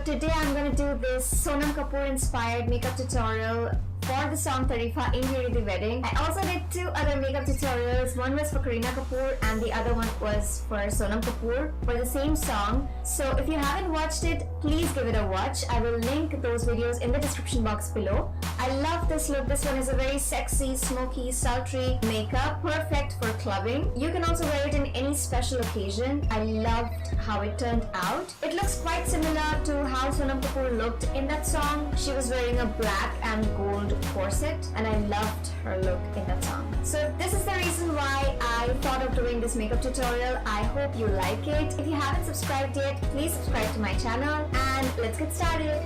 today I'm going to do this Sonam Kapoor inspired makeup tutorial for the song Tareefan in Veere the Wedding. I also did two other makeup tutorials. One was for Kareena Kapoor and the other one was for Sonam Kapoor for the same song. So if you haven't watched it, please give it a watch. I will link those videos in the description box below. I love this look. This one is a very sexy, smoky, sultry makeup, perfect for clubbing. You can also wear it in any special occasion. I loved how it turned out. It looks quite similar to how Sonam Kapoor looked in that song. She was wearing a black and gold corset and I loved her look in that song. So this is the reason why I thought of doing this makeup tutorial. I hope you like it. If you haven't subscribed yet, please subscribe to my channel and let's get started.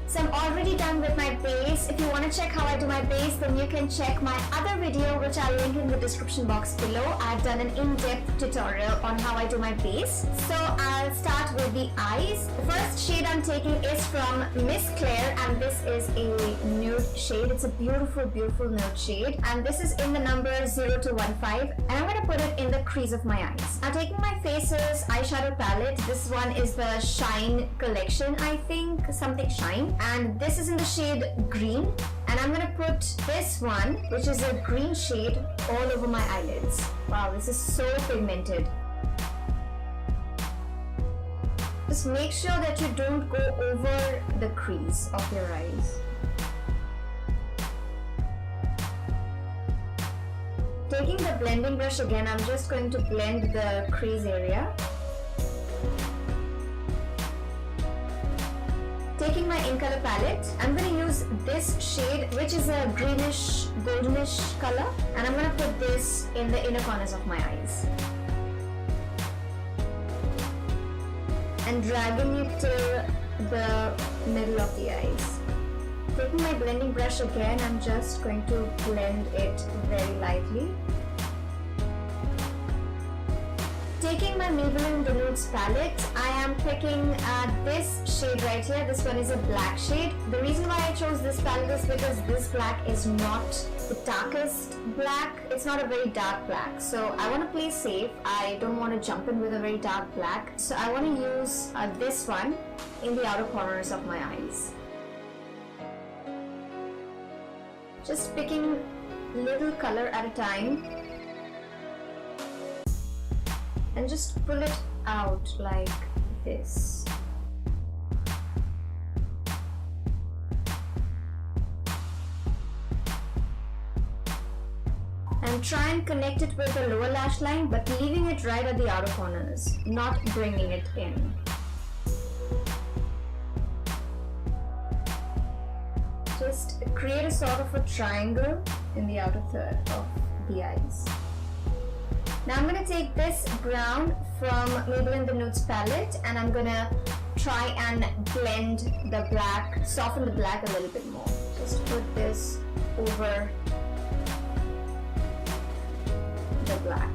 So I'm already done with my base. If you want to check how I do my base, then you can check my other video which I'll link in the description box below. I've done an in-depth tutorial on how I do my base. So I'll start with the eyes. The first shade I'm taking is from Miss Claire and this is a nude shade. It's a beautiful, beautiful nude shade and this is in the number 0 to 15 and I'm going to put it in the crease of my eyes. I'm taking my Faces eyeshadow palette. This one is the Shine collection, I think, something Shine. And this is in the shade green and I'm gonna put this one, which is a green shade, all over my eyelids. Wow, this is so pigmented. Just make sure that you don't go over the crease of your eyes. Taking the blending brush again, I'm just going to blend the crease area. Taking my Incolor palette, I'm going to use this shade which is a greenish goldenish color and I'm going to put this in the inner corners of my eyes and dragging it to the middle of the eyes. Taking my blending brush again, I'm just going to blend it very lightly. Taking my Maybelline The Nudes palette, I am picking this shade right here. This one is a black shade. The reason why I chose this palette is because this black is not the darkest black. It's not a very dark black. So I want to play safe. I don't want to jump in with a very dark black. So I want to use this one in the outer corners of my eyes. Just picking little color at a time. And just pull it out like this. And try and connect it with the lower lash line, but leaving it right at the outer corners, not bringing it in. Just create a sort of a triangle in the outer third of the eyes. Now I'm going to take this brown from Maybelline The Nudes palette and I'm going to try and blend the black, soften the black a little bit more. Just put this over the black.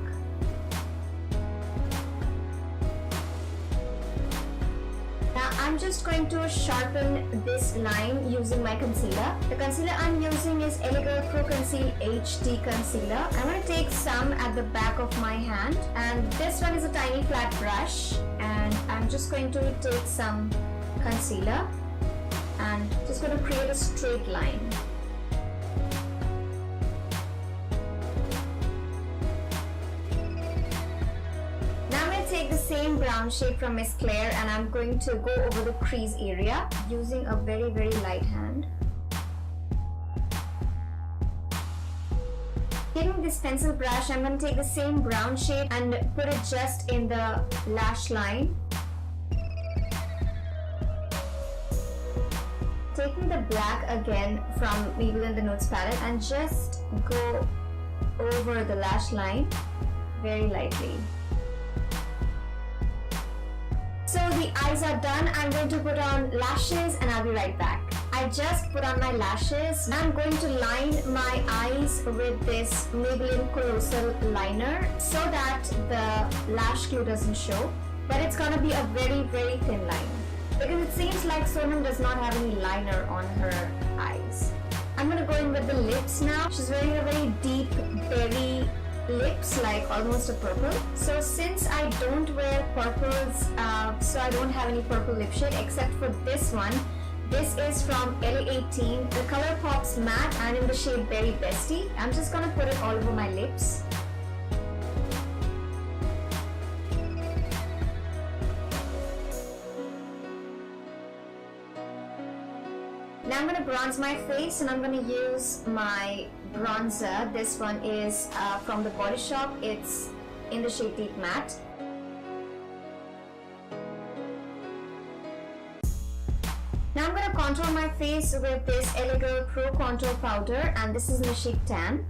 Now I'm just going to sharpen this line using my concealer. The concealer I'm using is Elle Pro Conceal HD Concealer. I'm going to take some at the back of my hand and this one is a tiny flat brush and I'm just going to take some concealer and just going to create a straight line. Take the same brown shade from Miss Claire and I'm going to go over the crease area using a very, very light hand. Taking this pencil brush, I'm going to take the same brown shade and put it just in the lash line. Taking the black again from Maybelline The Nudes palette and just go over the lash line very lightly. So the eyes are done. I'm going to put on lashes and I'll be right back. I just put on my lashes. I'm going to line my eyes with this Maybelline Colossal liner so that the lash glue doesn't show. But it's gonna be a very, very thin line. Because it seems like Sonam does not have any liner on her eyes. I'm gonna go in with the lips now. She's wearing a very deep berry lips like almost a purple. So since I don't wear purples, so I don't have any purple lip shade except for this one. This is from Elle 18. The color pops matte and in the shade Berry Bestie. I'm just gonna put it all over my lips. Now I'm going to bronze my face and I'm going to use my bronzer. This one is from the Body Shop. It's in the shade Deep Matte. Now I'm going to contour my face with this Elle Pro Contour Powder, and this is in the shade Tan.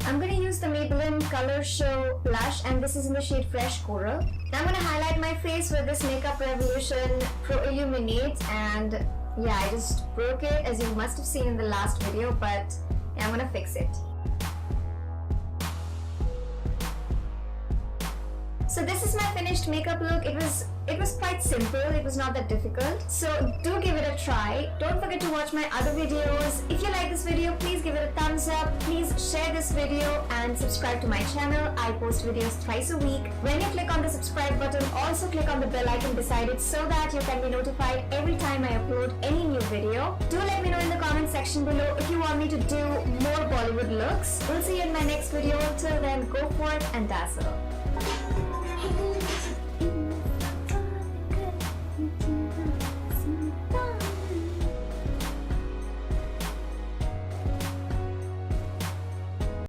I'm going to use the Maybelline Color Show blush, and this is in the shade Fresh Coral. Now I'm going to highlight my face with this Makeup Revolution Pro Illuminate, and yeah, I just broke it as you must have seen in the last video, but yeah, I'm going to fix it. So this is my finished makeup look. It was quite simple, it was not that difficult. So do give it a try. Don't forget to watch my other videos. If you like this video, please give it a thumbs up. Please share this video and subscribe to my channel. I post videos twice a week. When you click on the subscribe button, also click on the bell icon beside it so that you can be notified every time I upload any new video. Do let me know in the comment section below if you want me to do more Bollywood looks. We'll see you in my next video. Till then, go forth and dazzle.